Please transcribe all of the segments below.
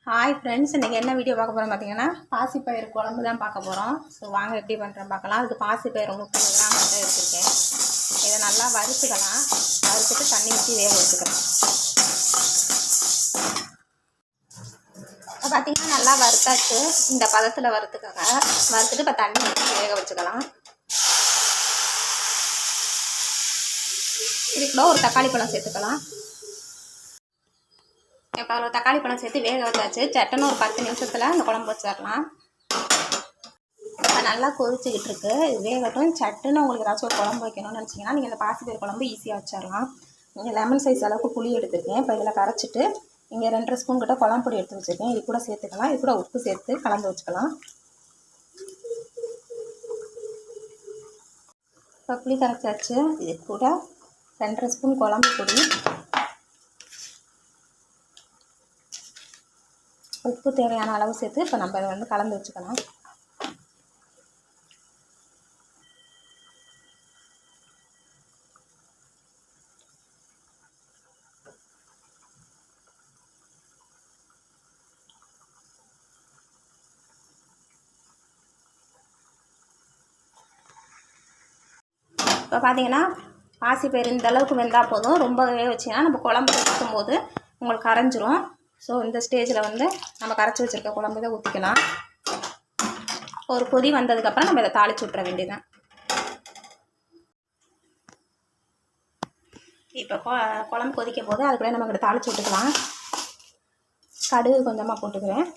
Hi friends, இன்றைக்கி என்ன video பார்க்க போகிறோம் பார்த்தீங்கன்னா பாசிப்பயிறு குழம்பு தான் பார்க்க போகிறோம். ஸோ வாங்க எப்படி பண்ணுறேன் பார்க்கலாம். அதுக்கு பாசிப்பயிறு 30 கிராம் மட்டும் எடுத்துருக்கேன். இதை நல்லா வறுத்துக்கலாம். வறுத்துட்டு தண்ணி ஊற்றி வேக வச்சுக்கலாம். இப்போ பார்த்திங்கன்னா நல்லா வறுத்தாச்சு. இந்த பதத்தில் வறுத்துக்கோங்க. வறுத்துட்டு இப்போ தண்ணி ஊற்றி வேக வச்சுக்கலாம். இதுக்குள்ள ஒரு தக்காளி பழம் சேர்த்துக்கலாம். இப்போ ஒரு தக்காளி பழம் சேர்த்து வேக வச்சாச்சு. சட்டுன்னு ஒரு 10 நிமிஷத்தில் அந்த குழம்பு வச்சிடலாம். இப்போ நல்லா கொதிச்சுக்கிட்டு இருக்கு. இது வேகட்டும். சட்டுன்னு உங்களுக்கு ஏதாச்சும் ஒரு குழம்பு வைக்கணும்னு நினச்சிங்கன்னா நீங்கள் இந்த பாசிப்பயிறு குழம்பு ஈஸியாக வச்சிடலாம். நீங்கள் லெமன் சைஸ் அளவுக்கு புளி எடுத்துருக்கேன். இப்போ இதில் கரைச்சிட்டு இங்கே 2 ஸ்பூன் கிட்ட குழம்பு பொடி எடுத்து வச்சுருக்கேன். இது கூட சேர்த்துக்கலாம். இது கூட உப்பு சேர்த்து கலந்து வச்சுக்கலாம். இப்போ புளி கரைச்சாச்சு. இது கூட 2 ஸ்பூன் குழம்பு பொடி, உப்பு தேவையான அளவு சேர்த்து இப்போ நம்ம இதை கலந்து வச்சுக்கலாம். இப்போ பார்த்தீங்கன்னா பாசிப்பயிறு இந்த அளவுக்கு வெந்தால் போதும். ரொம்ப வேக வச்சிங்கன்னா நம்ம குழம்பு வைக்கும் போது உங்களுக்கு கரைஞ்சிரும். ஸோ இந்த ஸ்டேஜில் நம்ம கரைச்சி வச்சுருக்க குழம்பு இதை ஊற்றிக்கலாம். ஒரு கொதி வந்ததுக்கப்புறம் நம்ம இதை தாளித்து விட்ற வேண்டியதான். இப்போ குழம்பு கொதிக்கும் போது அதுக்குள்ளே நம்ம இதை தாளித்து விட்டுக்கலாம். கடுகு கொஞ்சமாக போட்டுக்கிறேன்.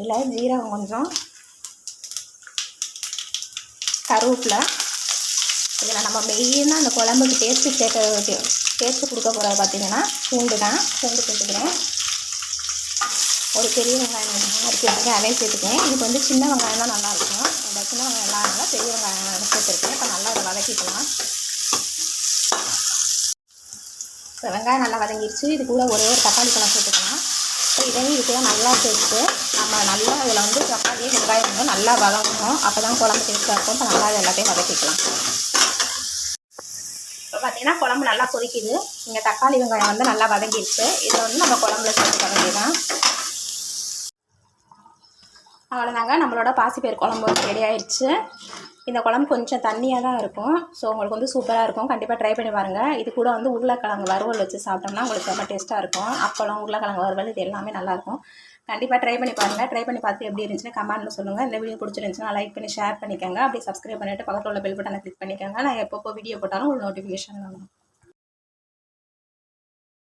இல்லை ஜீரகம் கொஞ்சம், கருவேப்பிலை. இதில் நம்ம மெயினாக அந்த குழம்புக்கு டேஸ்ட்டு கொடுக்க போகிறது பார்த்திங்கன்னா பூண்டு தான். பூண்டு சேர்த்துக்கிறேன். ஒரு பெரிய வெங்காயம் அரைச்சி வச்சுருக்கேன், அதையும் சேர்த்துக்கிறேன். இதுக்கு சின்ன வெங்காயம் தான் நல்லாயிருக்கும். இந்த சின்ன வெங்காயம் இல்லாதனால பெரிய வெங்காயம் சேர்த்துருக்கேன். இப்போ நல்லா இதை வதக்கிக்கலாம். இப்போ வெங்காயம் நல்லா வதங்கிடுச்சு. இது கூட ஒரே ஒரு தக்காளி பழம் சேர்த்துக்கலாம். இப்போ இதையும் இது கூட நல்லா சேர்த்து நம்ம நல்லா இதில் தக்காளியே வெங்காயம் நல்லா வதங்கணும். அப்போ தான் குழம்பு டேஸ்ட்டாக இருக்கும். இப்போ நல்லா எல்லாத்தையும் வதக்கிக்கலாம். இப்போ பார்த்தீங்கன்னா குழம்பு நல்லா கொதிக்குது. இங்கே தக்காளி வெங்காயம் நல்லா வதங்கிடுச்சு. இதை நம்ம குழம்புல சேர்த்துக்க வேண்டியதான். அவ்வளோதாங்க, நம்மளோட பாசிப்பயிறு குழம்பு ரெடி ஆயிடுச்சு. இந்த குழம்பு கொஞ்சம் தண்ணியாக தான் இருக்கும். ஸோ உங்களுக்கு சூப்பராக இருக்கும். கண்டிப்பாக ட்ரை பண்ணி பாருங்கள். இது கூட உருளைக்கிழங்கு வறுவல் வச்சு சாப்பிட்டோம்னா உங்களுக்கு ரொம்ப டேஸ்ட்டாக இருக்கும். அப்பளம், உருளைக்கிழங்கு வறுவல் இது எல்லாமே நல்லாயிருக்கும். கண்டிப்பாக ட்ரை பண்ணி பாருங்கள். ட்ரை பண்ணி பார்த்து எப்படி இருந்துச்சுன்னு கமெண்ட்டில் சொல்லுங்கள். இந்த வீடியோ பிடிச்சிருந்துச்சுன்னா லைக் பண்ணி ஷேர் பண்ணிக்கோங்க. அப்படியே சப்ஸ்கிரைப் பண்ணிவிட்டு பக்கத்தில் உள்ள பெல் பட்டனை கிளிக் பண்ணிக்கோங்க. நான் எப்பப்போ வீடியோ போட்டாலும் உங்களுக்கு நோட்டிஃபிகேஷன் வரும்.